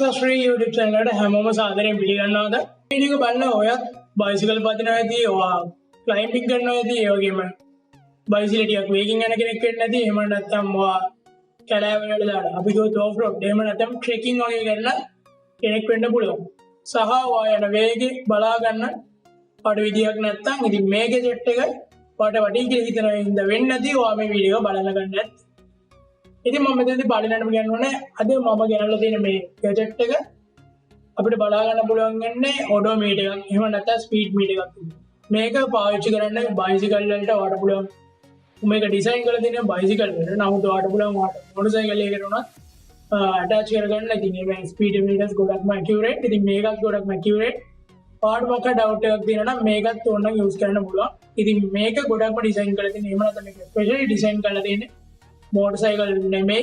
Success YouTube channel එකට හැමෝම සාදරයෙන් පිළිගන්නවාද. වීඩියෝ එක බලන ඔයත් බයිසිකල් පදිනවා ඇති, ඔයා ක්ලයිම්බින් කරනවා ඇති, ඒ වගේම බයිසිකල් ටිකක් වේගින් යන කෙනෙක් වෙන්න ඇති. එහෙම නැත්නම් ඔයා කැලෑව වල දාලා අපි ගියොත් ඔෆ් රෝඩ්, එහෙම නැත්නම් ට්‍රෙකින් වගේ කරලා කෙනෙක් වෙන්න පුළුවන්. සහ ඔයා යන වේගෙ බලා ගන්න පාඩ විදියක් නැත්නම් ඉතින් මේ ගැජට් එක පාඩ වටින් කියලා හිතනවා ඉඳ වෙන්නේ නැති ඔයා මේ වීඩියෝ එක බලන්න ගන්නත්. ඉතින් මම මෙතනදී බලන්නම කියනෝනේ අද මම ගෙනල්ලා තියෙන මේ ගැජට් එක අපිට බලා ගන්න පුළුවන් වෙන්නේ ඔඩෝමීටර් එකක්. එහෙම නැත්නම් ස්පීඩ් මීටර් එකක්. මේක පාවිච්චි කරන්න බයිසිකල් වලට වඩා පුළුවන්. මේක ඩිසයින් කරලා තියෙන බයිසිකල් වලට. නමුත් වඩා පුළුවන් මොටර් එකකට උනත් අටැච් කරගන්න. ඉතින් මේ ස්පීඩ් මීටර්ස් ගොඩක්ම ඇකියුරේට්. ඉතින් මේකත් ගොඩක්ම ඇකියුරේට්. පාඩ මොකක් ඩවුට් එකක් තියෙනවා නම් මේකත් ඕනනම් යූස් කරන්න පුළුවන්. ඉතින් මේක ගොඩක්ම ඩිසයින් කරලා තියෙන. එහෙම නැත්නම් මේක ස්පෙෂලි ඩිසයින් කරලා තියෙන්නේ मोटरसाइकिल නෙමෙයි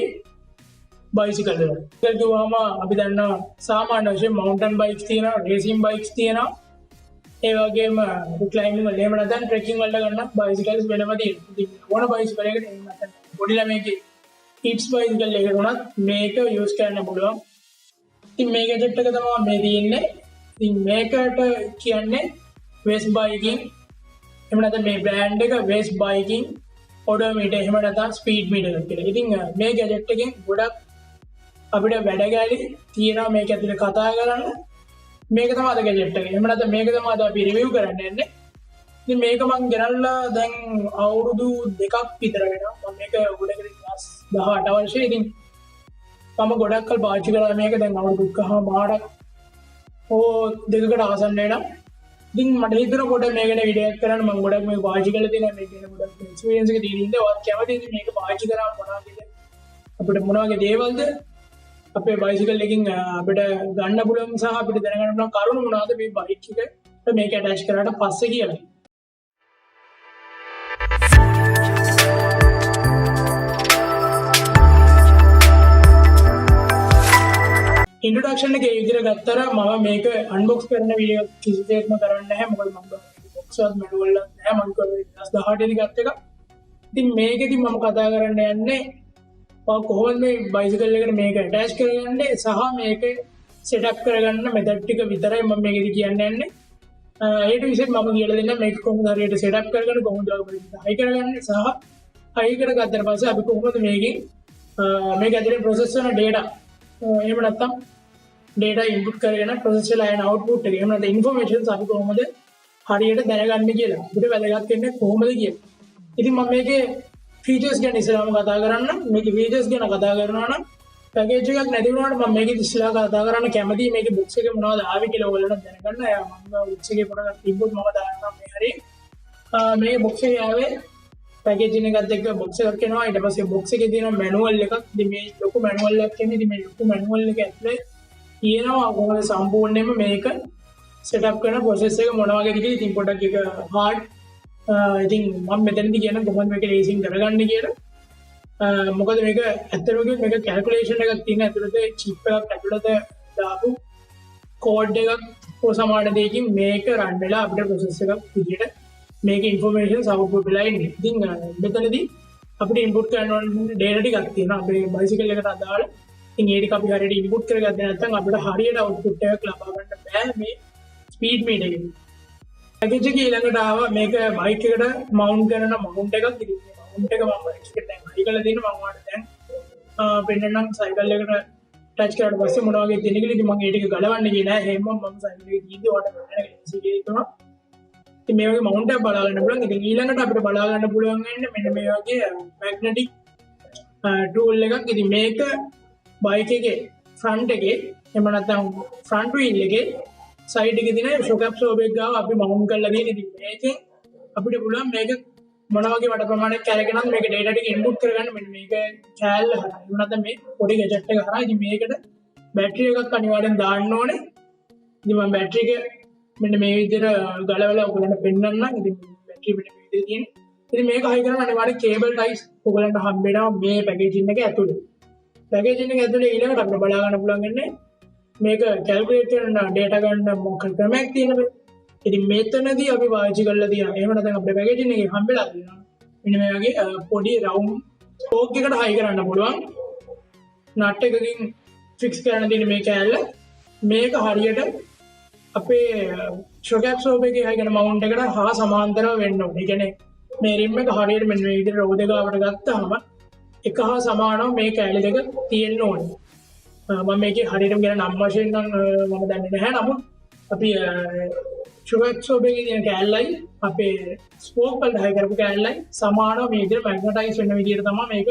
බයිසිකල් වල. ඒක කිව්වම අපි දන්නවා සාමාන්‍ය වශයෙන් මවුන්ටන් බයික්ස් තියෙනවා, රේසින් බයික්ස් තියෙනවා. ඒ වගේම ක්ලයිම්බින් වල එහෙම නැත්නම් ට්‍රෙකින් වලට ගන්න බයිසිකල්ස් වෙනම තියෙනවා. ඉතින් ඕන බයිසිකල් එකකට එහෙම නැත්නම් පොඩි ළමයිගේ කිඩ්ස් බයිසිකල් එකකට උනත් මේක යූස් කරන්න පුළුවන්. ඉතින් මේ ගැජට් එක තමයි මේ තියෙන්නේ. ඉතින් මේකට කියන්නේ වෙස් බයිකින්. එහෙම නැත්නම් මේ බ්‍රෑන්ඩ් එක වෙස් බයිකින් ඔඩෝමීටර්, එහෙම නැත්නම් ස්පීඩ් මීටර් එකක් කියලා. ඉතින් මේ ගැජට් එකෙන් ගොඩක් අපිට වැඩ ගැලි තියෙනවා මේක ඇතුලේ කතා කරන්න. මේක තමයි අද ගැජට් එක. එහෙම නැත්නම් මේක තමයි අද අපි රිවිව් කරන්න යන්නේ. ඉතින් මේක මම ගෙනල්ලා දැන් අවුරුදු 2ක් විතර වෙනවා. මම මේක ගොඩකට ක්ලාස් 18 වර්ෂයේ. ඉතින් මම ගොඩක් කල් පාවිච්චි කරලා මේක දැන් අවුරුදු 1.5ක් දෙකකට ආසන්න වෙනවා. ඉතින් මට හිතෙනවා පොඩ්ඩක් මේක ගැන වීඩියෝ එකක් කරන්න. මම ගොඩක් මේක පාවිච්චි කරලා තියෙනවා. මේක ගැන ගොඩක් එක්ස්පීරියන්ස් එක තියෙන ඉඳලා ඔයාත් කැමතිද මේක පාවිච්චි කරාම අපිට මොන වගේ දේවල්ද අපේ බයිසිකල් එකකින් අපිට ගන්න පුළුවන් සහ අපිට දැනගන්න පුළුවන් කරුණු මොනවද මේ බයික් එක මේක ඇටච් කරාට පස්සේ කියලා. ඉන්ට්‍රොඩක්ෂන් එකේ විදිහට ගත්තර මම මේක අන්බොක්ස් කරන වීඩියෝ කිසිසේත්ම කරන්නේ නැහැ. මොකද මම බොක්ස් එකක් මැනුවල් එකක් නැහැ. මම කරේ 2018 දී ගත්ත එක. ඉතින් මේකෙදි මම කතා කරන්න යන්නේ කොහොමද මේ බයිසිකල් එකට මේක ඇටච් කරගන්නේ සහ මේක සෙටප් කරගන්න මෙතඩ් ටික විතරයි මම මේකෙදි කියන්න යන්නේ. ඒකට විශේෂ මම කියලා දෙන්න මේක කොහොමද හරියට සෙටප් කරගන්න, කොහොමද හයි කරගන්නේ සහ හයි කරගත්තට පස්සේ අපි කොහොමද මේකෙන් මේක ඇතුලේ ප්‍රොසෙස් වෙන data එහෙම නැත්නම් data input කරගෙන process වෙලා යන output එක එහෙම නැත්නම් informations අපි කොහොමද හරියට දැනගන්නේ කියලා. අපිට වැදගත් වෙන්නේ කොහොමද කියලා. ඉතින් මම මේකේ features ගැන ඉස්සරහම කතා කරන්න. මේකේ features ගැන කතා කරනවා නම් package එකක් නැති වුණාට මම මේකේ ඉස්සරහ කතා කරන්න කැමතියි. මේකේ box එකේ මොනවද ආවේ කියලා ඔයගොල්ලෝ දැනගන්න. මම box එකේ පොඩක් තිබ්බොත් මම දාන්නම් මේ හරිය. මේ box එකේ ආවේ packaging එකත් එක්ක box එකක් එනවා. ඊට පස්සේ box එකේ තියෙන manual එකක්. ඉතින් මේ ලොකු manual එකක් කියන්නේ ඉතින් මේ ලොකු manual එක ඇතුලේ කියනවා කොහොමද සම්පූර්ණයෙන්ම මේක setup කරන process එක මොන වගේද කියලා. ඉතින් පොඩක් එක hard ඉතින් මම මෙතනදී කියන කොහොමද මේක රේසින් කරගන්නේ කියලා. මොකද මේක ඇත්තටම කිව්වොත් මේක කැල්කියුලේෂන් එකක් තියෙන ඇතුළත chip එකක් ඇතුළත දාපු code එකක් සමාන දෙයකින් මේක run වෙලා අපිට process එකක් විදියට මේක information output වෙලා ඉන්නේ. ඉතින් මෙතනදී අපිට input කරන data ටිකක් තියෙනවා අපේ bicycle එකට අදාළ. ඉතින් ඒ ටික අපි හරියට input කරගත්තේ නැත්නම් අපිට හරියට output එකක් ලබා ගන්න බෑ මේ speed meter එකෙන්. package එකේ ඊළඟට ආවා මේක බයික් එකට මවුන්ට් කරන මවුන්ට් එකක්. ඉතින් මේ මවුන්ට් එක මම එක්ස්පෙක්ට් දැන් හයි කරලා තියෙනවා. මම ඔයාලට දැන් පෙන්නන්නම් සයිකල් එකට ටච් කරාට පස්සේ මොනවා වගේ තියෙන කියලා. ඉතින් මම ඒ ටික ගලවන්න ගියේ නෑ. එහෙම මම සයිකල් එකේ ගිහින් ඔයාලට පෙන්නන්න ඉස්සෙල්ලා තුනක්. ඉතින් මේ වගේ මවුන්ට් එකක් බලා ගන්න පුළුවන්. ඉතින් ඊළඟට අපිට බලා ගන්න පුළුවන් වෙන්නේ මෙන්න මේ වගේ magnetic tool එකක්. ඉතින් මේක බයික් එකේ ෆ්‍රන්ට් එකේ එහෙම නැත්නම් ෆ්‍රන්ට් වීල් එකේ සයිඩ් එකේ තියෙන shock absorber එක ගාව අපි මවුන්ට් කරලා තියෙන. ඉතින් මේකෙන් අපිට පුළුවන් මේක මොන වගේ වට ප්‍රමාණයක් කැරගෙනත් මේක data ටික input කරගන්න. මෙන්න මේක කැලේ හරහා. එහෙම නැත්නම් මේ පොඩි ගැජට් එක හරහා. ඉතින් මේකට බැටරි එකක් අනිවාර්යෙන් දාන්න ඕනේ. ඉතින් මම බැටරි එක මෙන්න මේ විදිහට ගලවලා ඔයගලන්ට පෙන්නන්නම්. ඉතින් බැටරි මෙන්න මේ විදිහට තියෙන්නේ. ඉතින් මේක හයි කරන්න අනිවාර්යෙන් කේබල් ටයිස් ඔයගලන්ට හම්බෙනවා මේ පැකේජින් එක ඇතුලේ. පැකේජින් එක ඇතුලේ ඊළඟට අපිට බලා ගන්න පුළුවන් වෙන්නේ මේක කැල්කියුලේට් කරන data ගන්න මොකක් ක්‍රමයක් තියෙනවද? ඉතින් මෙතනදී අපි පාවිච්චි කරලා තියෙනවා. එහෙම නැත්නම් අපේ පැකේජින් එකේ හම්බෙලා තියෙනවා. මෙන්න මේ වගේ පොඩි රවුන්ඩ් ස්පෝක් එකකට හයි කරන්න පුළුවන්. නට් එකකින් ෆික්ස් කරන්න තියෙන මේ කෑල්ල මේක හරියට අපේ ෂොකැප් සෝප් එකේ හයිගෙන මවුන්ට් එකට හා සමාන්තරව වෙන්න ඕනේ. ඒ කියන්නේ මේ රිම් එක හරියට මෙන්න මේ විදිහට රෝද ගාවට ගත්තාම එක හා සමානව මේ කෑලි දෙක තියෙන්න ඕනේ. මම මේකේ හරියටම කියන නම් වශයෙන් නම් මම දන්නේ නැහැ. නමුත් අපි ෂොකැප් සෝප් එකේ තියෙන කෑල්ලයි අපේ ස්පෝක් වලට හයි කරපු කෑල්ලයි සමානව මේ විදිහට මැග්නටයිස් වෙන විදිහට තමයි මේක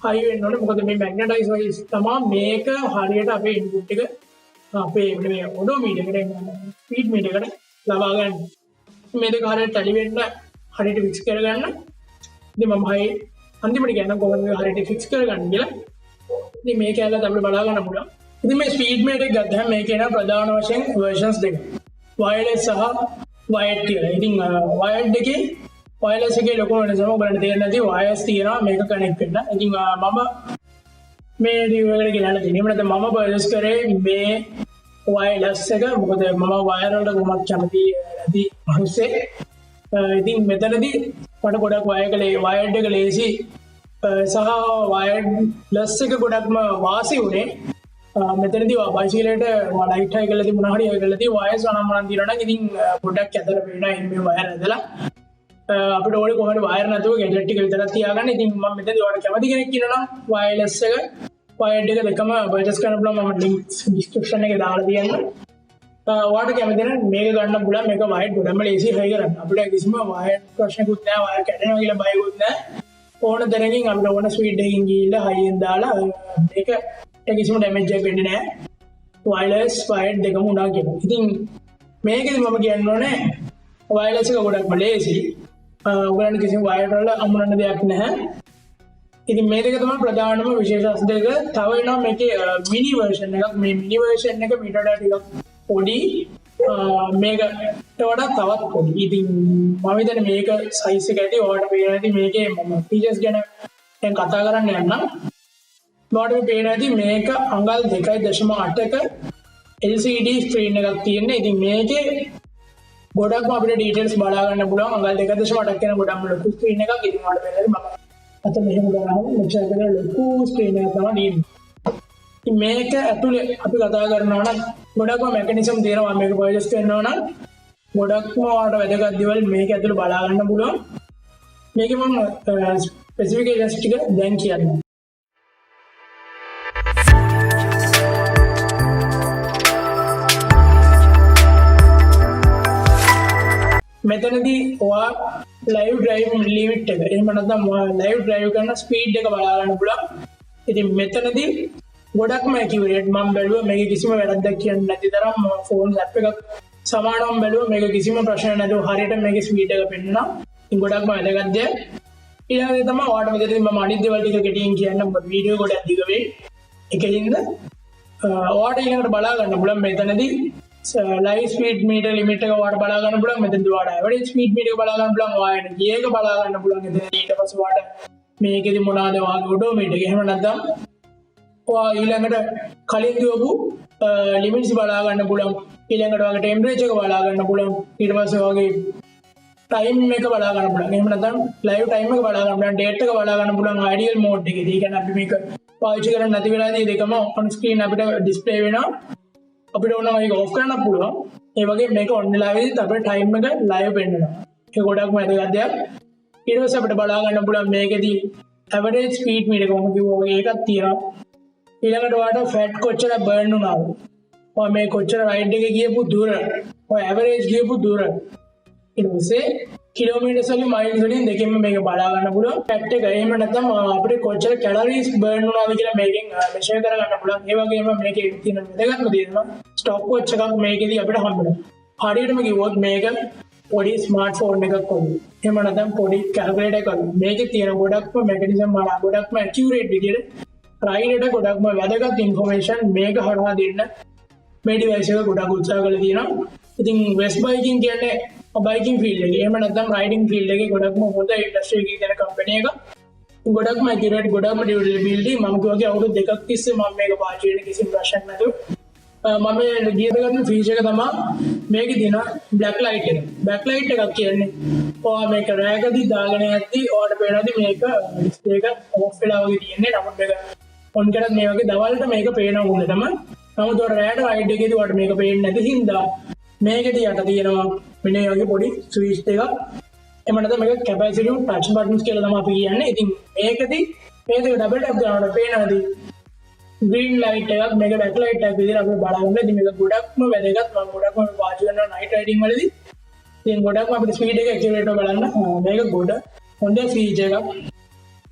හයි වෙන්න ඕනේ. මොකද මේ මැග්නටයිස් වයිස් තමයි මේක හරියට අපේ ඉන්පුට් එක අපේ මේ ඔඩෝමීටර් එකට ස්පීඩ් මීටර් එකට ලබා ගන්න. මේ දෙක හරියට ටැලි වෙන්න හරියට ෆික්ස් කරගන්න. ඉතින් මම හයි අන්තිමට කියන කොහොමද හරියට ෆික්ස් කරගන්න කියලා. ඉතින් මේ කැලලත් අපිට බලා ගන්න පුළුවන්. ඉතින් මේ ස්පීඩ් මීටර් එක ගත්තාම මේකේ න ප්‍රධාන වශයෙන් versions දෙක. wireless සහ wired කියලා. ඉතින් wired එකේ wireless එකේ ලොකු වෙනසක් ඔයගලන්ට තේරෙන්නේ නැති wires තියෙනවා මේක කනෙක්ට් වෙන්න. ඉතින් මම මේ රිවිව් එකට ගෙනල්ලා තියෙනවා. නැත්නම් මම පර්චේස් කරේ මේ wireless එක. මොකද මම wire වලට කොහොමද කැමති නැති මිනිස්සේ. ඉතින් මෙතනදී මට ගොඩක් wired එක ලේසි සහ wireless එක ගොඩක්ම වාසි උනේ. මෙතනදී බයිසිකලයට ලයිට් හයි කරලා තිබුණා හරි හයි කරලා තිය වයර්ස් අනම්මනම් දිනනවා නම් ඉතින් ගොඩක් ඇතර වෙනවා මේ වයර් ඇදලා අපිට ඕනේ කොහොමද වයර් නැතුව ගැජට් ටික විතරක් තියාගන්න. ඉතින් මම මෙතනදී ඔයාලට කැමති කෙනෙක් ඉන්නවා නම් wireless එක wired එක දෙකම පර්චේස් කරන්න පුළුවන්. මම ලින්ක්ස් ඩිස්ක්‍රිප්ෂන් එකේ දාලා තියෙනවා. ඔයාලට කැමති නම් මේක ගන්න පුළුවන්. මේක wired ගොඩම ලේසි හයි කරන්න. අපිට කිසිම wired ප්‍රශ්නකුත් නැහැ. wired කැඩෙනවා කියලා බයකුත් නැහැ. ඕන තරකින් අපිට ඕන ස්පීඩ් එකකින් ගිහිල්ලා හයියෙන් දාලා මේක කිසිම ඩැමේජ් එකක් වෙන්නේ නැහැ. wireless wired දෙකම උනා කියනවා. ඉතින් මේකෙදි මම කියන්න ඕනේ wireless එක ගොඩක්ම ලේසි. ඔයගලන්ට කිසිම wire වල අමුණන්න දෙයක් නැහැ. ඉතින් මේ දෙක තමයි ප්‍රධානම විශේෂත්ව දෙක. තව වෙනවා මේකේ මිනි version එකක්. මේ මිනි version එක මීටර් ටිකක් පොඩි මේකට වඩා තවත් පොඩි. ඉතින් මම හිතන්නේ මේක සයිස් එක ඇති ඔයාලට පේනවා ඇති මේකේ මම ෆීචර්ස් ගැන දැන් කතා කරන්න යන්නම්. ඔයාලට පේනවා ඇති මේක අඟල් 2.8ක LCD ස්ක්‍රීන් එකක් තියෙනවා. ඉතින් මේකේ ගොඩක්ම අපිට ඩීටේල්ස් බලා ගන්න පුළුවන්. අඟල් 2.8ක් කියන ගොඩක්ම ලොකු ස්ක්‍රීන් එකක්. ඉතින් ඔයාලට පේනවා මම අත මෙහෙම කරාම මෙච්චර කරලා ලොකු ස්ක්‍රීන් එකක් තමයි තියෙන්නේ. මේක ඇතුලේ අපි කතා කරනවා නම් ගොඩක්ම මෙකනිසම් තියෙනවා. මේක පර්චේස් කරනවා නම් ගොඩක්ම ඔයාලට වැදගත් දේවල් මේක ඇතුලේ බලා ගන්න පුළුවන්. මේකේ මම ස්පෙસિෆිකේෂන්ස් ටික දැන් කියන්නම්. මෙතනදී ඔයා ලයිව් ඩ්‍රයිව් ලිමිට් එක එහෙම නැත්නම් ලයිව් ඩ්‍රයිව් කරන ස්පීඩ් එක බලා ගන්න පුළුවන්. ඉතින් මෙතනදී ගොඩක්ම ඇකියුරේට් මම බැලුවා මේක කිසිම වැරද්දක් කියන්නේ නැති තරම් ෆෝන් ඇප් එකක් සමානවම බැලුවා මේක කිසිම ප්‍රශ්නයක් නැතුව හරියට මේකේ ස්පීඩ් එක පෙන්වනවා. ඉතින් ගොඩක්ම වැදගත් දෙයක්. ඊළඟට තමයි ඔයාලට මෙතනදී මම අනිත් දේවල් ටික කෙටියෙන් කියන්නම්. මොකද වීඩියෝ ගොඩක් දිග වෙයි. ඒකින්ද ඔයාලට ඊළඟට බලා ගන්න පුළුවන් මෙතනදී ලයිව් ස්පීඩ් මීටර් ලිමිට් එක ඔයාලට බලා ගන්න පුළුවන්. මෙතනදී ඔයාලට ඇවරේජ් ස්පීඩ් මීටර් එක බලා ගන්න පුළුවන්. ඔයාලට ගියර් එක බලා ගන්න පුළුවන්. ඊට පස්සේ ඔයාලට මේකෙදි මොනවාද ඔයාගේ ඔඩෝමීටර් එක එහෙම නැත්නම් ඔයා ඊළඟට කලින් දුවපු ලිමිට්ස් බලා ගන්න පුළුවන්. ඊළඟට ඔයාගේ ටෙම්පරේචර් එක බලා ගන්න පුළුවන්. ඊට පස්සේ ඔයාගේ ටයිම් එක බලා ගන්න පුළුවන්. එහෙම නැත්නම් ලයිව් ටයිම් එක බලා ගන්න පුළුවන්. ඩේට් එක බලා ගන්න පුළුවන් අයිඩියල් මෝඩ් එකේදී. ඒ කියන්නේ අපි මේක පාවිච්චි කරන්නේ නැති වෙලාවදී දෙකම ඔන් ස්ක්‍රීන් අපිට ඩිස්ප්ලේ වෙනවා. අපිට ඕන මේක ඔෆ් කරන්න පුළුවන්. ඒ වගේ මේක ඔන් වෙලාවෙදී අපේ ටයිම් එක ලයිව් වෙන්නවා. ඒක ගොඩක්ම වැදගත් දෙයක්. ඊට පස්සේ අපිට බලා ගන්න පුළුවන් මේකෙදී ඇවරේජ් ස්පීඩ් මීටර් එක කොහොමද කිව්වා වගේ එකක් තියෙනවා. ඊළඟට ඔයාලට ෆැට් කොච්චර බර්න් වුණාද? ඔයා මේ කොච්චර රයිඩ් එකේ ගියපු දුර, ඔයා ඇවරේජ් ගියපු දුර. ඊට පස්සේ කිලෝමීටර්ස් වලින් මයිල්ස් වලින් දෙකෙන්ම මේක බලා ගන්න පුළුවන්. ෆැට් එක එහෙම නැත්නම් අපිට කොච්චර කැලරීස් බර්න් වුණාද කියලා මේකෙන් මෙෂර් කරගන්න පුළුවන්. ඒ වගේම මේකේ තියෙන වැදගත්ම දේ තමයි ස්ටොප් වොච් එකක් මේකෙදී අපිට හම්බෙනවා. හරියටම කිව්වොත් මේක පොඩි ස්මාර්ට්ෆෝන් එකක් වගේ. එහෙම නැත්නම් පොඩි කැල්කියුලේටර් එකක් වගේ. මේකේ තියෙන ගොඩක්ම මෙකනිසම් වල ගොඩක්ම ඇකියුරේට් විදියට රයිඩට ගොඩක්ම වැදගත් ඉන්ෆෝමේෂන් මේක හරහා දෙන්න මේ ඩිවයිස් එක ගොඩක් උත්සාහ කරලා තියෙනවා. ඉතින් වෙස් බයිකින් කියන්නේ බයිකින් ෆීල්ඩ් එකේ එහෙම නැත්නම් රයිඩින් ෆීල්ඩ් එකේ ගොඩක්ම හොඳ ඉන්ඩස්ට්‍රි එකේ තියෙන කම්පැනි එකක්. ගොඩක්ම ඇකියුරේට් ගොඩක්ම ඩියුරබිලිටි මම කියවගේ අවුරුදු දෙකක් තිස්සේ මම මේක පාවිච්චි කරන කිසිම ප්‍රශ්නයක් නැතුව මම ගියර ගන්න ෆීචර් එක තමයි මේකේ තියෙන බ්ලැක් ලයිට් එක. බ්ලැක් ලයිට් එකක් කියන්නේ ඔයා මේක රෑකදී දාගෙන යද්දි ඔයාලට පේනවාදී මේක ඩිස්ප්ලේ එක ඔෆ් වෙලා වගේ තියෙන්නේ. නමුත් මේක ඔන් කරත් මේ වගේ දවල්ට මේක පේනවා හොඳටම. නමුත් ඔයාලට රැට රයිඩ් එකේදී ඔයාලට මේක පේන්නේ නැති හින්දා මේකදී යට තියෙනවා මෙන්න මේ වගේ පොඩි ස්විච් එකක්. එහෙම නැත්නම් මේක කැපැසිටිව් ටච් බටන්ස් කියලා තමයි අපි කියන්නේ. ඉතින් මේකදී මේක ඩබල් ටැප් කරනකොට පේනවාදී green light එකක් මේක back light එකක් විදිහට අපි බලන්න. ඉතින් මේක ගොඩක්ම වැදගත්. මම ගොඩක්ම පාවිච්චි කරනවා night riding වලදී. ඉතින් ගොඩක්ම අපිට ස්පීඩ් එක ඇකියුරේට්ව බලන්න මේක ගොඩ හොඳ ෆීචර් එකක්.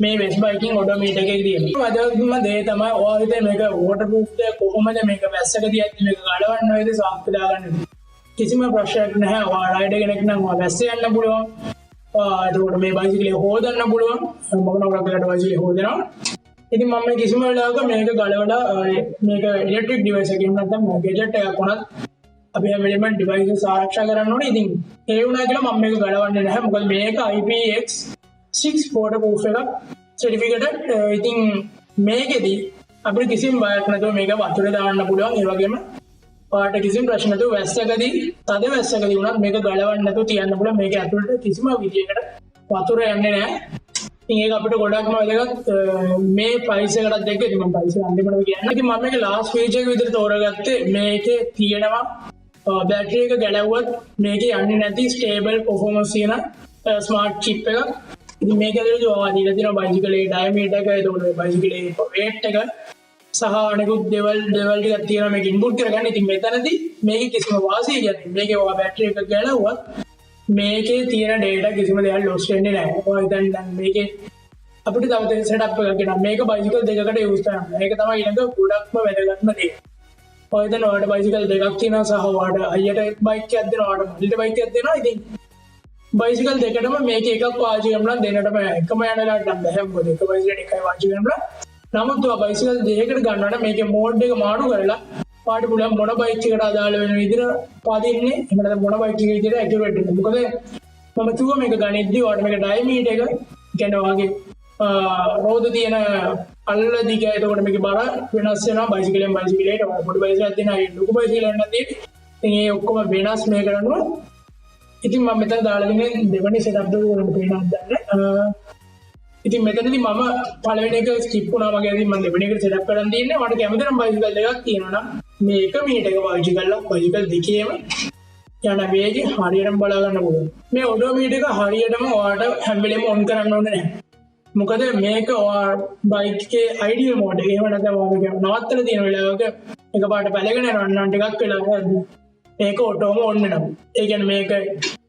මේ වෙස් බයිකින් ඔඩෝමීටර් එකේ තියෙනවා. වැදගත්ම දේ තමයි ඔයාලා හිතේ මේක වෝටර් ප්‍රූෆ්ද කොහොමද මේක වැස්සකදී ඇත්තේ මේක ගලවන්න වේද සාක්ෂි දාගන්නද කිසිම ප්‍රශ්නයක් නැහැ. ඔයා රයිඩර් කෙනෙක් නම් ඔයා වැස්ස යන්න පුළුවන්. එතකොට මේ බයිසිකලේ හොදන්න පුළුවන්. මොකනකට බලට බයිසිකලේ හොදනවා. ඉතින් මම මේ කිසිම වෙලාවක මේක ගලවලා මේක ඉලෙක්ට්‍රික් ඩිවයිස් එකකින් නැත්නම් ගැජට් එකක් වුණත් අපි හැම වෙලේම ඩිවයිස් ආරක්ෂා කරන්න ඕනේ. ඉතින් ඒ වුණා කියලා මම මේක ගලවන්නේ නැහැ. මොකද මේක IPX6 waterproof එකක් සර්ටිෆිකේටඩ්. ඉතින් මේකෙදි අපිට කිසිම බයක් නැතුව මේක වතුරේ දාන්න පුළුවන්. ඒ වගේම පාට කිසිම ප්‍රශ්න නැතුව වැස්සකදී තද වැස්සකදී වුණත් මේක ගලවන්න නැතුව තියන්න පුළුවන්. මේක ඇතුළට කිසිම විදියකට වතුර යන්නේ නැහැ. ඉතින් ඒක අපිට ගොඩක්ම වැදගත් මේ ප්‍රයිස් එකටත් එක්ක. ඉතින් මම ප්‍රයිස් එක අන්තිමට කියන්න. ඉතින් මම මේක ලාස්ට් ෆීචර් එක විදිහට තෝරගත්තේ මේකේ තියෙනවා බැටරි එක ගැලවුවත් මේකේ යන්නේ නැති ස්ටේබල් පර්ෆෝමන්ස් තියෙන ස්මාර්ට් චිප් එකක්. ඉතින් මේක ඇතුළේ ඔයා දීලා තියෙනවා බයිසිකලේ ඩයමීටර් එක, එතකොට බයිසිකලේ වේට් එක සහ අනිකුත් දේවල් ටිකක් තියෙනවා මේක ඉන්පුට් කරගන්න. ඉතින් මෙතනදී මේකේ කිසිම වාසිය කියන්නේ මේකේ ඔයා බැටරි එක ගැලවුවත් මේකේ තියෙන ඩේටා කිසිම දෙයක් ලොස් වෙන්නේ නැහැ. ඔයා හිතන්න දැන් මේකේ අපිට තව සෙටප් එකක් ගෙනා මේක බයිසිකල් දෙකකට යූස් කරන්න. ඒක තමයි ඊළඟ ගොඩක්ම වැදගත්ම දේ. ඔය දැන් ඔයාලට බයිසිකල් දෙකක් තියෙනවා සහ ඔයාලට අයියට බයික් එකක් දෙනවා, ඔයාලට මල්ටි බයික් එකක් දෙනවා. ඉතින් බයිසිකල් දෙකටම මේක එකක් පාවිච්චි කරනවා දෙන්නටම එකම යන වෙලාවට නම් බෑ. මොකද එක බයිසිකල් එකයි පාවිච්චි කරනවා. නමුත් ඔයා බයිසිකල් දෙකකට ගන්නවා නම් මේකේ මෝඩ් එක මාරු කරලා පාට පුළුවන් මොන බයික් එකට අදාළ වෙන විදිහට පාදින්නේ. එහෙම නැත්නම් මොන බයික් එක විදිහට ඇකියුරේට් වෙන්න. මොකද මම කිව්වා මේක ගණිතදී ඔයාලට මේක ඩයමීටර් එක කියන්නේ ඔයාගේ රෝද තියෙන අල්ල දිග එතකොට මේකේ බර වෙනස් වෙනවා බයිසිකලෙන් බයිසිකලයට. ඔයාලා පොඩි බයිසිකලයක් තියෙනවා ඒ ලොකු බයිසිකලයක් නම් තියෙන්නේ. ඉතින් ඒ ඔක්කොම වෙනස් මේ කරනවා. ඉතින් මම මෙතන දාලා දෙන්නේ දෙවෙනි සෙටප් එක උඩට පේනවද දන්නේ. ඉතින් මෙතනදී මම පළවෙනි එක ස්කිප් වුණා වගේ. ඉතින් මම දෙවෙනි එකට සෙටප් කරන් තියෙන්නේ. මට කැමති නම් බයිසිකල් දෙකක් තියෙනවා නම් මේ එක මීටර් එක පාවිච්චි කරලා බයිසිකල් දෙකේම යන වේගය හරියටම බලා ගන්න පුළුවන්. මේ ඔඩෝමීටර් එක හරියටම ඔයාලට හැම වෙලේම ඔන් කරන්න ඕනේ නැහැ. මොකද මේක ඔයා බයික් එකේ අයිඩියල් මෝඩ් එක. එහෙම නැත්නම් ඔයාලගේ නවත්තලා තියෙන වෙලාවක එකපාරට පැලගෙන යනවා නම් ටිකක් වෙලා මේක ඔටෝම ඔන් වෙනවා. ඒ කියන්නේ මේක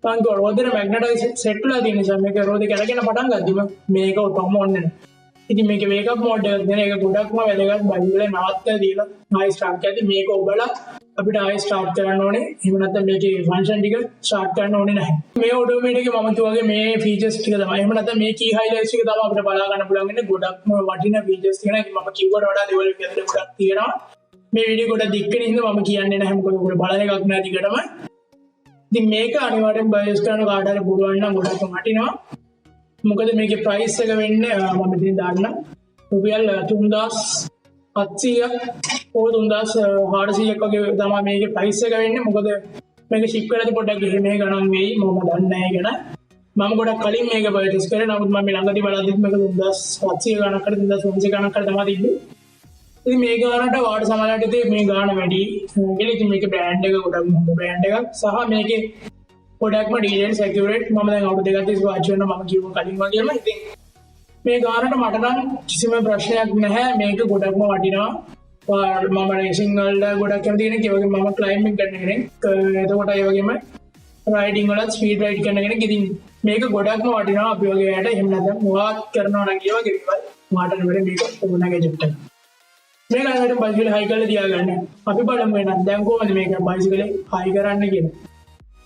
පංග රෝදේ මැග්නටයිස් සෙට් වෙලා තියෙන නිසා මේක රෝදේ කරගෙන පටන් ගද්දිම මේක ඔටෝම ඔන් වෙනවා. ඉතින් මේක වේකප් මෝඩ් එකක් දෙන එක ගොඩක්ම වැදගත්. බයිසිකලේ නවත්තලා දීලා ආයි ස්ටාර්ට් කරද්දි මේක ඔබලා අපිට ආයි ස්ටාර්ට් කරන්න ඕනේ. එහෙම නැත්නම් මේකේ ෆන්ක්ෂන් ටික ස්ටාර්ට් කරන්න ඕනේ නැහැ. මේ ඔඩෝමීටර් එකේ මම තුවාගේ මේ ෆීචර්ස් ටික තමයි. එහෙම නැත්නම් මේ කී හයිලයිට්ස් ටික තමයි අපිට බලා ගන්න පුළුවන් ඉන්නේ. ගොඩක්ම වටිනා ෆීචර්ස් තියෙනවා. ඉතින් මම කිව්වට වඩා දේවල් විතර ගොඩක් තියෙනවා. මේ වීඩියෝ කොට දික්කෙන හින්දා මම කියන්නේ නැහැ. මොකද ඔයගොල්ලෝ බලන එකක් නෑ දිගටම. ඉතින් මේක අනිවාර්යෙන් බයස් කරන කාට හරි පුළුවන් නම් ගොඩක් වටිනවා. මොකද මේකේ ප්‍රයිස් එක වෙන්නේ මම ඉතින් දාන්න රුපියල් 3700ක් ඕ 3400ක් වගේ තමයි මේකේ ප්‍රයිස් එක වෙන්නේ. මොකද මේක ෂිප් කරද්දී පොඩ්ඩක් එහෙම ගණන් වෙයි. මම දන්නේ නැහැ ගැන. මම ගොඩක් කලින් මේක පර්චේස් කරේ. නමුත් මම ළඟදී බලද්දිත් මේක 3700 ගණන්කට 2400 ගණන්කට තමයි තිබ්බේ. ඉතින් මේ ගානට වාට සමානට ඉතින් මේ ගාන වැඩි. ඒකෙදි ඉතින් මේකේ බ්‍රෑන්ඩ් එක ගොඩක් හොඳ බ්‍රෑන්ඩ් එකක්. සහ මේකේ ගොඩක්ම ඩීටේල්ස් ඇකියුරේට්. මම දැන් අවුරුදු දෙකක් තිස්සේ වාච් කරනවා මම කිව්ව කලින් වගේම. ඉතින් මේ ගානට මට නම් කිසිම ප්‍රශ්නයක් නැහැ. මේක ගොඩක්ම වටිනවා. මම රේසින් වල ගොඩක් කැමති කෙනෙක්. ඒ වගේම මම ක්ලයිම්බින් කරන කෙනෙක්. එතකොට ඒ වගේම රයිඩින් වලත් ස්පීඩ් රයිඩ් කරන කෙනෙක්. ඉතින් මේක ගොඩක්ම වටිනවා අපි වගේ අයට. එහෙම නැත්නම් මොකක් කරනවා නම් ඒ වගේ දේවල් මාට නෙවෙයි මේක ඕන ගැජට් එක. මේක අරගෙන බයිසිකල් හයි කරලා තියාගන්න. අපි බලමු එහෙනම් දැන් කොහොමද මේක බයිසිකලේ හයි කරන්න කියලා.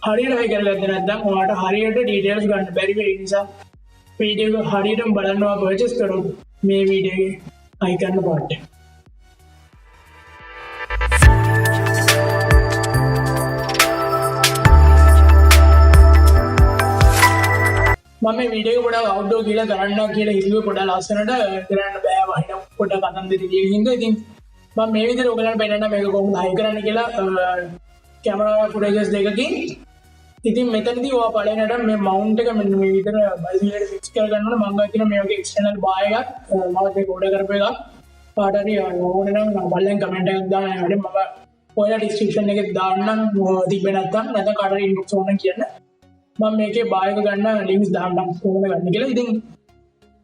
හරියට හයි කරගත්තේ නැත්නම් ඔයාලට හරියට ඩීටේල්ස් ගන්න බැරි වෙයි. නිසා වීඩියෝ එක හරියටම බලනවා පර්චේස් කරොත් මේ වීඩියෝ එක හයි කරන්න පාට. මම මේ වීඩියෝ එක පොඩ්ඩක් අවුට්ඩෝර් කියලා කරන්න කියලා හිතුවේ. පොඩ්ඩක් ලස්සනට කරන්න බෑ වහින පොඩ්ඩක් අතන්දර දිවිය හින්දා. ඉතින් මම මේ විදිහට ඔයගලන්ට පෙන්නන්න මේක කොහොමද හයි කරන්න කියලා කැමරා ෆුටේජස් දෙකකින්. ඉතින් මෙතනදී ඔයා පළවෙනිට මේ මවුන්ට් එක මෙන්න මේ විදිහට බයිසිකලෙට ෆික්ස් කරගන්න ඕනේ. මම ගාව තියෙන මේ වගේ එක්ස්ටර්නල් බාර් එකක් මම ඒක ඕඩර් කරපු එකක්. පාටරි ඕනනම් බලෙන් කමෙන්ට් එකක් දාන්න හැඩ මම ඔයාලා ඩිස්ක්‍රිප්ෂන් එකේ දාන්නම් තිබ්බේ නැත්නම් කාටරි ඉන්බොක්ස් ඕන කියන්න මම මේකේ බායක ගන්න ලින්ක්ස් දාන්නම් කොහොමද ගන්න කියලා. ඉතින්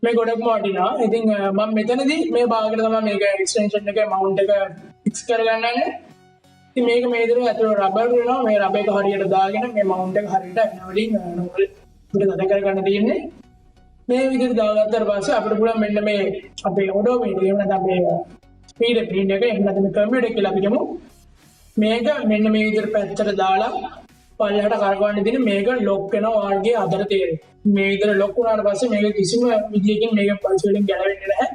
මේ ගොඩක්ම වටිනවා. ඉතින් මම මෙතනදී මේ භාගයට තමයි මේක එක්ස්ටෙන්ෂන් එකේ මවුන්ට් එක ෆික්ස් කරගන්න යන්නේ. ඉතින් මේක මේ විදිහට ඇතුළේ රබර් වෙනවා. මේ රබර් එක හරියට දාගෙන මේ මවුන්ට් එක හරියට එනවලින් නෝල් උඩ තද කරගන්න තියෙන්නේ. මේ විදිහට දාගත්තාට පස්සේ අපිට පුළුවන් මෙන්න මේ අපේ ඔඩෝමීටර් එහෙම නැත්නම් මේ ස්පීඩ් ප්‍රින්ට් එක එහෙම නැත්නම් කම්පියුටර් එක කියලා අපි කියමු. මේක මෙන්න මේ විදිහට පැත්තට දාලා පල්ලෙහාට කරකවන්න දෙන මේක ලොක් වෙනවා වාගේ අතර තේරෙයි. මේ විදිහට ලොක් වුණාට පස්සේ මේක කිසිම විදියකින් මේක බයිසිකල් එකෙන් ගැලවෙන්නේ නැහැ.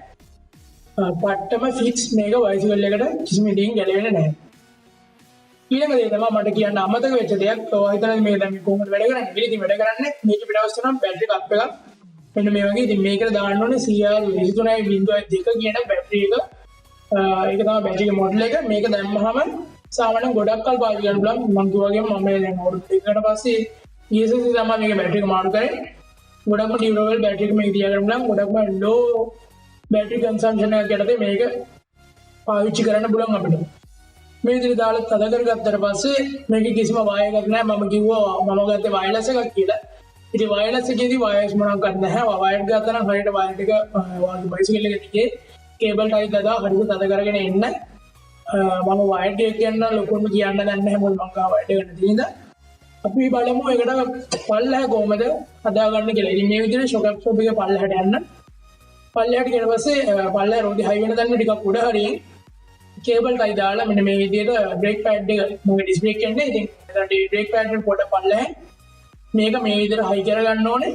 පට්ටම ෆික්ස් මේක බයිසිකල් එකට කිසිම විදියකින් ගැලවෙන්නේ නැහැ. ඊළඟ දේ තමයි මට කියන්න අමතක වෙච්ච දෙයක්. ඔය හිතන්නේ මේ දැන් කොහොමද වැඩ කරන්නේ කියලා. ඉතින් වැඩ කරන්නේ මේක පිටවස්තු නම් බැටරි කප් එකක් මෙන්න මේ වගේ. ඉතින් මේකට දාන්න ඕනේ CR23.2 කියන බැටරි එක. ඒක තමයි බැටරි මොඩල් එක. මේක දැම්මහම සාමාන්‍යයෙන් ගොඩක් කල් පාවිච්චි කරන්න පුළුවන්. මම කිව්වාගේම මම දැන් අවුරුදු දෙකකට පස්සේ ESC තමයි මේක බැටරි එක මාරු කරේ. ගොඩක්ම ඩියුරබල් බැටරි එක මේක තියාගන්න පුළුවන්. ගොඩක්ම ලෝ බැටරි කන්සම්ප්ෂන් එකක් යටතේ මේක පාවිච්චි කරන්න පුළුවන් අපිට. මේ විදිහට දාලා තද කරගත්තට පස්සේ මේකේ කිසිම වායරයක් නැහැ. මම කිව්වා මම ගත්තේ වයර්ලස් එකක් කියලා. ඉතින් වයර්ලස් එකේදී වයර්ස් මොනවාක්වත් නැහැ. වයර් ගත්තා නම් හරියට වයර් ටික වාගේ බයිසිකල් එකේ තියේ කේබල් ටයි දාලා හරියට තද කරගෙන එන්න. මම වයර් එක කියන්න ලොකුම කියන්න දන්නේ නැහැ මොකද මම ගා වයර් එක නැති නිසා. අපි බලමු ඒකට පල්ලෙහා කොහමද හදාගන්න කියලා. ඉතින් මේ විදිහට ෂොක් ඇබ්සෝබ් එක පල්ලෙහාට යන්න. පල්ලෙහාට ගියට පස්සේ පල්ලෙහා රෝදි හයි වෙන තැන ටිකක් උඩ හරියෙන් කේබල් ටයි දාලා මෙන්න මේ විදිහට බ්‍රේක් පැඩ් එක මොකද ඩිස්ක් බ්‍රේක් කියන්නේ. ඉතින් එතන බ්‍රේක් පැඩ් එක පොඩ පල්ලෙහා මේක මේ විදිහට හයි කරගන්න ඕනේ.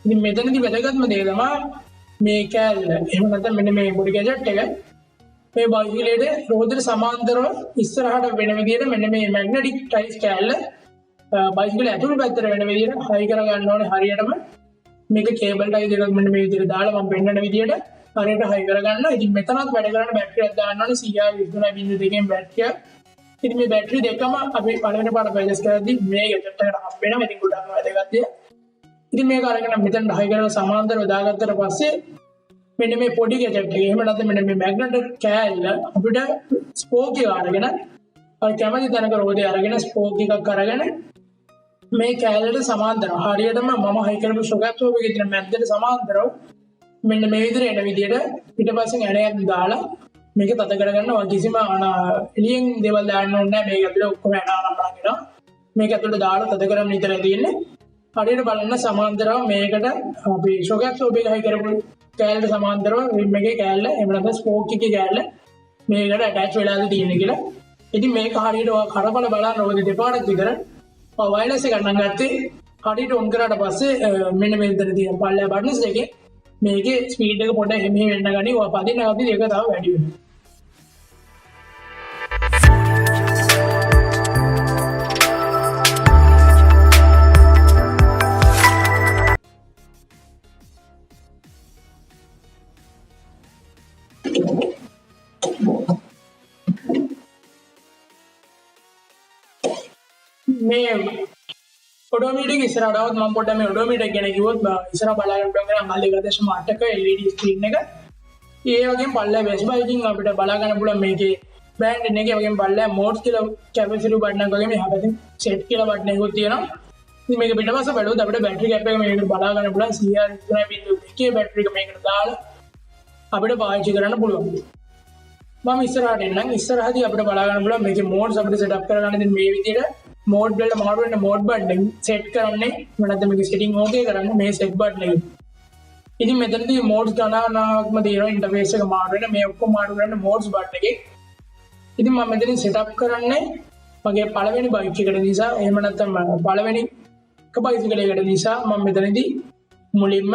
ඉතින් මෙතනදී වැදගත්ම දේ තමයි මේ කෑල්ල. එහෙම නැත්නම් මෙන්න මේ බොඩි ගැජට් එක මේ බයිසිකලයේ රෝදෙට සමාන්තරව ඉස්සරහට වෙන විදිහට මෙන්න මේ මැග්නටික් ටයිස් කෑල්ල බයිසිකල් ඇතුළේ පැත්තට වෙන විදිහට හයි කරගන්න ඕනේ හරියටම. මේක කේබල් ටයි දෙකක් මෙන්න මේ විදිහට දාලා මම පෙන්නන විදිහට හරියට හයි කරගන්න. ඉතින් මෙතනත් වැඩ කරන්න බැටරියක් දාන්න ඕනේ CR23.2 බැටරිය. ඉතින් මේ බැටරි දෙකම අපි පළවෙනි පාඩම පර්චේස් කරද්දී මේ ගැජට් එකට හම්බ වෙනවා. ඉතින් ගොඩක්ම වැදගත් දෙයක්. ඉතින් මේක අරගෙන මෙතන හයි කරලා සමාන්තරව දාගත්තට පස්සේ මෙන්න මේ පොඩි ගැජට් එක එහෙම නැත්නම් මෙන්න මේ මැග්නටික් කෑල්ල අපිට ස්පෝක් එක අරගෙන අර කැමති තැනක රෝදේ අරගෙන ස්පෝක් එකක් අරගෙන මේ කෑල්ලට සමාන්තරව හරියටම මම හයි කරපු ෂොක් ඇබ්සෝබ් එකේ තියෙන මැද්දට සමාන්තරව මෙන්න මේ විදිහට එන විදිහට පිටපස්සෙන් ඇණයක් දාලා මේක තද කරගන්නවා. කිසිම එළියෙන් දේවල් දාන්න ඕනේ නැහැ. මේක ඇතුලේ ඔක්කොම ඇණ ආරම්භ කරනවා. මේක ඇතුලේ දාලා තද කරගෙන විතරයි තියෙන්නේ. හරියට බලන්න සමාන්තරව මේකට අපි ෂොක් ඇබ්සෝබ් එක හයි කරපු කෑල්ලට සමාන්තරව රිම් එකේ කෑල්ල එහෙම නැත්නම් ස්පෝක් එකේ කෑල්ල මේකට ඇටච් වෙලාද තියෙන්නේ කියලා. ඉතින් මේක හරියට ඔය කරබල බලන්න ඕනේ දෙපාරක් විතර. වයර්ලස් එක ගන්න ගත්තේ හරියට ඔන් කරාට පස්සේ මෙන්න මේ විතර තියෙන පල්ලෙහා බටන්ස් එකේ මේකේ ස්පීඩ් එක පොඩ්ඩක් එමෙ වෙන්න ගනි. ඔය පදින්න අවදි ඒක තව වැඩි වෙනවා. මේ ඔඩෝමීටර් ඉස්සරහටවත් මම පොඩ්ඩක් මේ ඔඩෝමීටර් ගැන කිව්වොත් ඉස්සරහ බලාගන්න පුළුවන් අංගල් 2.8ක LED ස්ක්‍රීන් එක. ඒ වගේම පල්ලෙහා වෙස් බයිකින් අපිට බලා ගන්න පුළුවන් මේකේ බෑන්ඩ් එකේ වගේම පල්ලෙහා මෝඩ්ස් කියලා කැපැසිටි බටන් එකක් වගේ මෙහා පැත්තේ සෙට් කියලා බටන් එකක් තියෙනවා. ඉතින් මේක පිටපස්ස බලුවොත් අපිට බැටරි කැප් එක මේකට බලා ගන්න පුළුවන්. CR23.2 බැටරි එක මේකට දාලා අපිට පාවිච්චි කරන්න පුළුවන්. මම ඉස්සරහට එන්නම්. ඉස්සරහදී අපිට බලා ගන්න පුළුවන් මේකේ මෝඩ්ස් අපිට සෙට් අප් කරගන්න ඉතින් මේ විදිහට මෝඩ් වලට මාරු වෙන මෝඩ් බටන් එක සෙට් කරන්නේ නැත්නම් මේක සෙටින් ඕකේ කරන්නේ මේ සෙට් බටන් එකේ. ඉතින් මෙතනදී මෝඩ්ස් ගණනාවක්ම තියෙනවා ඉන්ටර්ෆේස් එක මාරු වෙන මේ ඔක්කොම මාරු කරන්න මෝඩ්ස් බටන් එකේ. ඉතින් මම මෙතනින් සෙට් අප් කරන්නේ මගේ පළවෙනි බයික් එකට නිසා එහෙම නැත්නම් පළවෙනි එක බයිසිකල් එකකට නිසා මම මෙතනදී මුලින්ම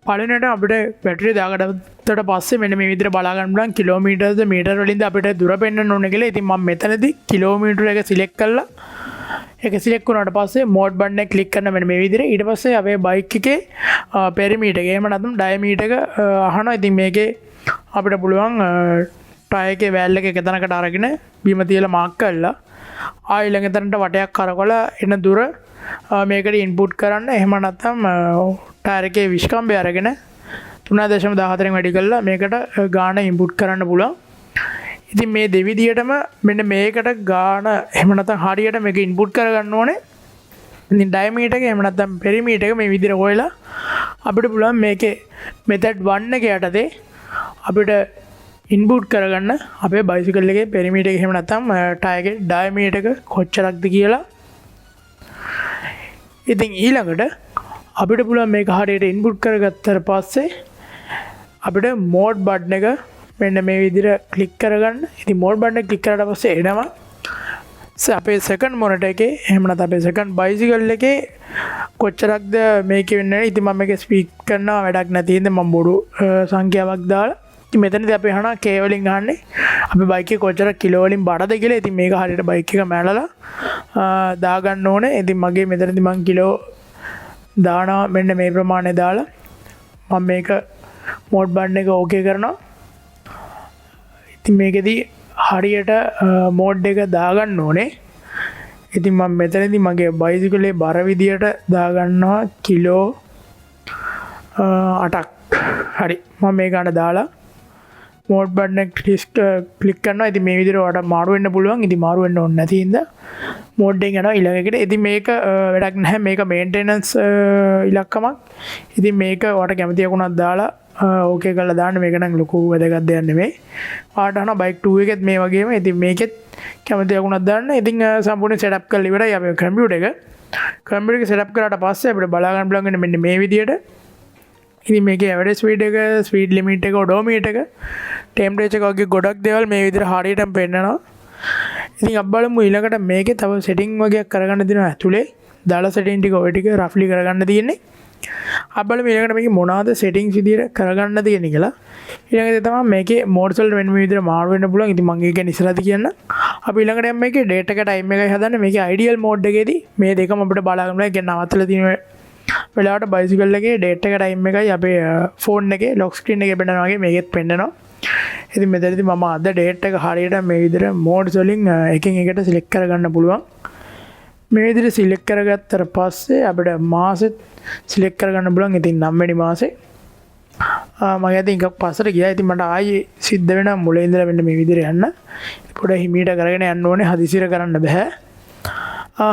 පළවෙනිට අපිට බැටරිය දාගත්තට පස්සේ මෙන්න මේ විදිහට බලා ගන්න පුළුවන් කිලෝමීටර්ද මීටර වලින්ද අපිට දුර පෙන්වන්න ඕනේ කියලා. ඉතින් මම මෙතනදී කිලෝමීටර එක සිලෙක්ට් කරලා ඒක සිලෙක්ට් වුණාට පස්සේ මෝඩ් බටන් එක ක්ලික් කරන මෙන්න මේ විදිහට ඊට පස්සේ අපේ බයික් එකේ පෙරිමීටර් එක එහෙම නැත්නම් ඩයමීටර් එක අහනවා. ඉතින් මේකේ අපිට පුළුවන් ටයර් එකේ වෑල් එක තැනකට අරගෙන බීම තියලා මාක් කරලා ආයෙ ළඟ තැනට වටයක් කරකවලා එන දුර මේකට ඉන්පුට් කරන්න. එහෙම නැත්නම් ටයර් එකේ විස්කම්බය අරගෙන 3.14න් වැඩි කරලා මේකට ගාන ඉන්පුට් කරන්න පුළුවන්. ඉතින් මේ දෙවිදියටම මෙන්න මේකට ගාන එහෙම නැත්නම් හරියට මේක ඉන්පුට් කරගන්න ඕනේ. ඉතින් ඩයමීටර් එක එහෙම නැත්නම් පෙරිමීටර් එක මේ විදිහට හොයලා අපිට පුළුවන් මේකේ මෙතඩ් 1 එක යටතේ අපිට ඉන්පුට් කරගන්න අපේ බයිසිකල් එකේ පෙරිමීටර් එක එහෙම නැත්නම් ටයර් එකේ ඩයමීටර් එක කොච්චරක්ද කියලා. ඉතින් ඊළඟට අපිට පුළුවන් මේක හරියට ඉන්පුට් කරගත්තට පස්සේ අපිට මෝඩ් බටන් එක මෙන්න මේ විදිහට ක්ලික් කරගන්න. ඉතින් මෝඩ් බටන් එක ක්ලික් කරලා පස්සේ එනවා අපේ සෙකන්ඩ් මොනිටර් එකේ එහෙම නැත්නම් අපේ සෙකන්ඩ් බයිසිකල් එකේ කොච්චරක්ද මේකේ වෙන්නේ. ඉතින් මම මේක ස්පීක් කරනවා වැඩක් නැති හින්දා මම බොරු සංඛ්‍යාවක් දාලා. ඉතින් මෙතනදී අපි අහනවා K වලින් අහන්නේ අපේ බයික් එක කොච්චර කිලෝ වලින් බරද කියලා. ඉතින් මේක හරියට බයික් එක මැනලා දාගන්න ඕනේ. ඉතින් මගේ මෙතනදී මම කිලෝ දානවා මෙන්න මේ ප්‍රමාණය දාලා මම මේක මෝඩ් බටන් එක ඕකේ කරනවා. ඉතින් මේකෙදී හරියට මෝඩ් එක දාගන්න ඕනේ. ඉතින් මම මෙතනදී මගේ බයිසිකලේ බර විදියට දාගන්නවා කිලෝ 8ක්. හරි මම මේ ගාන දාලා මෝඩ් බටන් එක ක්ලික් කරනවා. ඉතින් මේ විදිහට ඔයාලට මාරු වෙන්න පුළුවන්. ඉතින් මාරු වෙන්න ඕනේ නැති හින්දා මෝඩ් එකෙන් යනවා ඊළඟ එකට. ඉතින් මේක වැඩක් නැහැ. මේක මේන්ටෙනන්ස් ඉලක්කමක්. ඉතින් මේක ඔයාලට කැමති යකුණක් දාලා ඕකේ කරලා දාන්න. මේක නම් ලොකු වැදගත් දෙයක් නෙමෙයි. ඔයාලට අහනවා බයික් 2 එකෙත් මේ වගේම. ඉතින් මේකෙත් කැමති යකුණක් දාන්න. ඉතින් සම්පූර්ණ සෙටප් කරලා ඉවරයි අපේ කම්පියුටර් එක. කම්පියුටර් එක සෙටප් කරාට පස්සේ අපිට බලා ගන්න පුළුවන් මෙන්න මේ විදියට. ඉතින් මේකේ ඇවරේජ් ස්පීඩ් එක, ස්පීඩ් ලිමිට් එක, ඔඩෝමීටර් එක, ටෙම්පරේචර් එක වගේ ගොඩක් දේවල් මේ විදිහට හරියටම පෙන්නනවා. ඉතින් අපි බලමු ඊළඟට මේකේ තව සෙටින් වගේක් කරගන්න දෙනවා ඇතුලේ. දාලා සෙටින් ටික ඔය ටික රෆ්ලි කරගන්න තියෙන්නේ. අපි බලමු ඊළඟට මේකේ මොනවාද සෙටින්ස් විදිහට කරගන්න තියෙන්නේ කියලා. ඊළඟට තමයි මේකේ මෝඩ්ස් වලට මෙන්න මේ විදිහට මාරු වෙන්න පුළුවන්. ඉතින් මම ඒක ඉස්සරහදී කියන්න. අපි ඊළඟට යමු මේකේ ඩේටා එක ටයිම් එකයි හදන්නේ. මේකේ අයිඩියල් මෝඩ් එකේදී මේ දෙකම අපිට බලා ගන්න පුළුවන්. ඒ කියන්නේ නවත්තලා තියෙන වෙලාවට බයිසිකල් එකේ ඩේටා එක ටයිම් එකයි අපේ ෆෝන් එකේ ලොක් ස්ක්‍රීන් එකේ පෙන්නනවා වගේ මේකෙත් පෙන්නනවා. ඉතින් මෙතනදී මම අද ඩේටා එක හරියට මේ විදිහට මෝඩ්ස් වලින් එකකින් එකට සිලෙක්ට් කරගන්න පුළුවන්. මේ විදිහට සිලෙක්ට් කරගත්තට පස්සේ අපිට මාසෙත් සිලෙක්ට් කරගන්න පුළුවන්. ඉතින් 9 වෙනි මාසේ මම ඉතින් එකක් පස්සට ගියා. ඉතින් මට ආයේ සිද්ධ වෙනවා මුලින් ඉඳලා මෙන්න මේ විදිහට යන්න. පොඩ හිමීට කරගෙන යන්න ඕනේ. හදිසියට කරන්න බෑ.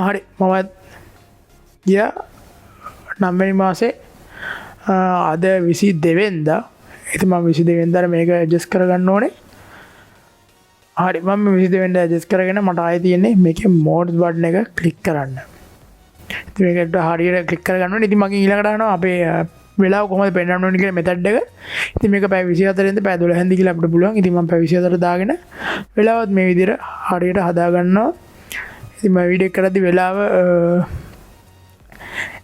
හරි මම ගියා 9 වෙනි මාසේ අද 22 වෙනිදා. ඉතින් මම 22 වෙනිදාට මේක ඇඩ්ජස්ට් කරගන්න ඕනේ. හරි මම 22 වෙනිදා ඇඩ්ජස්ට් කරගෙන මට ආයෙ තියෙන්නේ මේකේ මෝඩ්ස් බටන් එක ක්ලික් කරන්න. ඉතින් මේකට හරියට ක්ලික් කරගන්න ඕනේ. ඉතින් මගෙන් ඊළඟට අහනවා අපේ වෙලාව කොහොමද පෙන්වන්න ඕනේ කියලා මෙතඩ් එක. ඉතින් මේක පැය 24 ඉඳන් පැය 12 කියලා අපිට පුළුවන්. ඉතින් මම පැය 24 දාගෙන වෙලාවත් මේ විදිහට හරියට හදා ගන්නවා. ඉතින් මම වීඩියෝ එක කරද්දි වෙලාව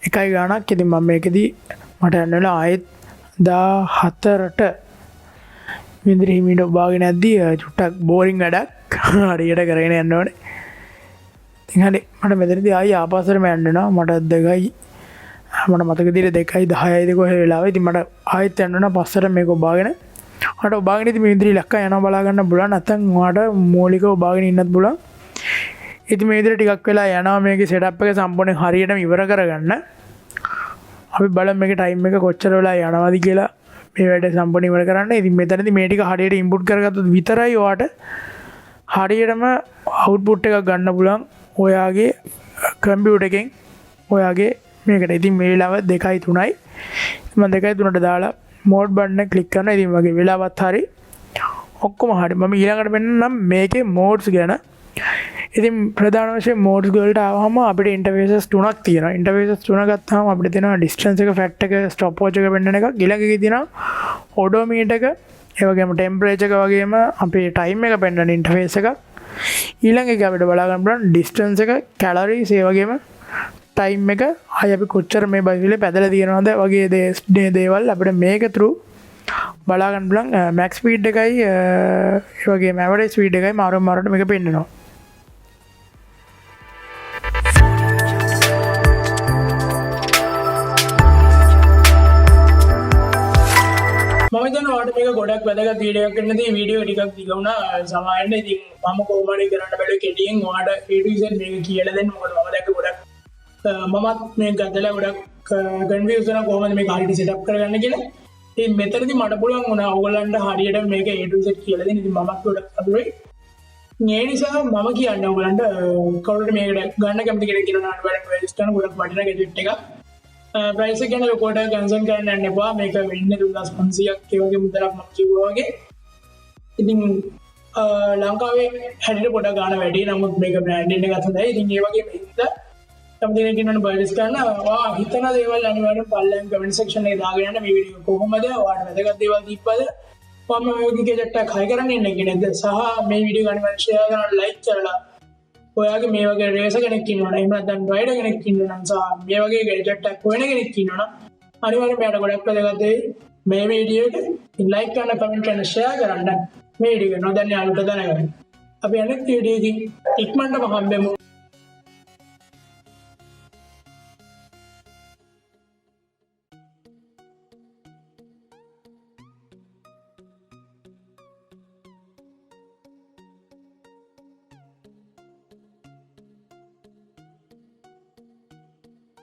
එකයි ගානක්. ඉතින් මම මේකෙදි මට යන්න වෙලා ආයෙත් 14ට වින්දරි හිමීට ඔබාගෙන යද්දි චුට්ටක් බෝරින් වැඩක් හරියට කරගෙන යන්න ඕනේ. ඉතින් හරි මට මෙතනදී ආයෙ ආපස්සටම යන්න වෙනවා. මට 2යි මට මතක විදිහට 2:10යිද කොහේ වෙලාව. ඉතින් මට ආයෙත් යන්න වෙනවා පස්සට මේක ඔබාගෙන. මට ඔබාගෙන ඉතින් මේ විදිහට ඉලක්ක යනවා බලා ගන්න පුළුවන්. නැත්නම් ඔයාලට මූලිකව ඔබාගෙන ඉන්නත් පුළුවන්. ඉතින් මේ විදිහට ටිකක් වෙලා යනවා මේකේ සෙටප් එක සම්පූර්ණයෙන් හරියටම ඉවර කරගන්න. අපි බලමු මේකේ ටයිම් එක කොච්චර වෙලා යනවාද කියලා මේ වැඩේ සම්පූර්ණ ඉවර කරන්න. ඉතින් මෙතනදී මේ ටික හරියට ඉන්පුට් කරගත්තොත් විතරයි ඔයාට හරියටම අවුට්පුට් එකක් ගන්න පුළුවන් ඔයාගේ කම්පියුටර් එකෙන් ඔයාගේ මේකට. ඉතින් මේ වෙලාව 2:03යි. මම 2:03ට දාලා මෝඩ් බටන් එක ක්ලික් කරනවා. ඉතින් මගේ වෙලාවත් හරි ඔක්කොම හරි. මම ඊළඟට වෙන්නම් මේකේ මෝඩ්ස් ගැන. ඉතින් ප්‍රධාන වශයෙන් මෝඩ්ස් වලට ආවම අපිට ඉන්ටර්ෆේසස් තුනක් තියෙනවා. ඉන්ටර්ෆේසස් තුන ගත්තාම අපිට තියෙනවා ඩිස්ටන්ස් එක, ෆැක්ට් එක, ස්ටොප් වොච් එක පෙන්වන එකක්. ඊළඟ එකේ තියෙනවා ඔඩෝමීටර් එක, ඒ වගේම ටෙම්පරේචර් එක වගේම අපේ ටයිම් එක පෙන්වන ඉන්ටර්ෆේස් එකක්. ඊළඟ එක අපිට බලා ගන්න පුළුවන් ඩිස්ටන්ස් එක, කැලරිස්, ඒ වගේම ටයිම් එක, ආයි අපි කොච්චර මේ බයිසිකලේ පැදලා තියෙනවද වගේ දේවල් අපිට මේක through බලා ගන්න පුළුවන්. මැක්ස් ස්පීඩ් එකයි ඒ වගේම ඇවරේජ් ස්පීඩ් එකයි මාරුවෙන් මාරුවට මේක පෙන්වනවා. මම හිතනවා ඔයාලට මේක ගොඩක් වැදගත් වීඩියෝ එකක් වෙන්න තියෙන. වීඩියෝ ටිකක් දිග වුණා සමාවෙන්න. ඉතින් මම කොහොමද කරන්න බැලුවේ කෙටියෙන් ඔයාලට A to Z මේක කියලා දෙන්න. මොකද මම දැක්ක ගොඩක් මමත් මේ ගදලා ගොඩක් කන්ෆියුස් වෙනවා කොහොමද මේක හරියට සෙටප් කරගන්න කියලා. ඉතින් මෙතනදී මට පුළුවන් වුණා ඕගොල්ලන්ට හරියට මේක A to Z කියලා දෙන්න. ඉතින් මමත් ගොඩක් අඳුරේ. ඒ නිසා මම කියන්නේ ඕගොල්ලන්ට කවුරුත් මේකට ගන්න කැමති කෙනෙක් ඉන්නවා නම් වැඩ රෙජිස්ටර් කරන ගොඩක් වටිනා ගැජට් එකක්. ප්‍රයිස් එක ගැන ලොකෝට කන්සර්න් කරන්න යන්න එපා. මේක වෙන්නේ 2500ක් ඒ වගේ මුදලක් මම කිව්වා වගේ. ඉතින් ලංකාවේ හැටියට පොඩ ගාන වැඩි. නමුත් මේක බ්‍රෑන්ඩින් එකක් හොඳයි. ඉතින් ඒ වගේ මේක කැමති කෙනෙක් ඉන්නවනම් බයිස් ගන්න. ඔයා හිතන දේවල් අනිවාර්යෙන් පල්ලෙන් කමෙන්ට් සෙක්ෂන් එකේ දාගෙන යන්න. මේ වීඩියෝ කොහොමද? ඔයාලට වැදගත් දේවල් දීප්පද? මම මේ වගේ ගැජට් එකක් හයි කරන්න ඉන්නේ කෙනෙක්ද? සහ මේ වීඩියෝ අනිවාර්යෙන් ෂෙයා කරන්න, ලයික් කරලා ඔයාගේ මේ වගේ රේස කෙනෙක් ඉන්නවනම් එහෙම නැත්නම් රයිඩර් කෙනෙක් ඉන්නවනම් සහ මේ වගේ ගැජට් එකක් හොයන කෙනෙක් ඉන්නවනම් අනිවාර්යෙන් මෙයාට ගොඩක් වැදගත් වෙයි මේ වීඩියෝ එක. ලයික් කරන්න, කමෙන්ට් කරන්න, ෂෙයා කරන්න මේ වීඩියෝ එක නොදන්නේ අලුත දැනගන්න. අපි අනිත් වීඩියෝ එකකින් ඉක්මනටම හම්බෙමු.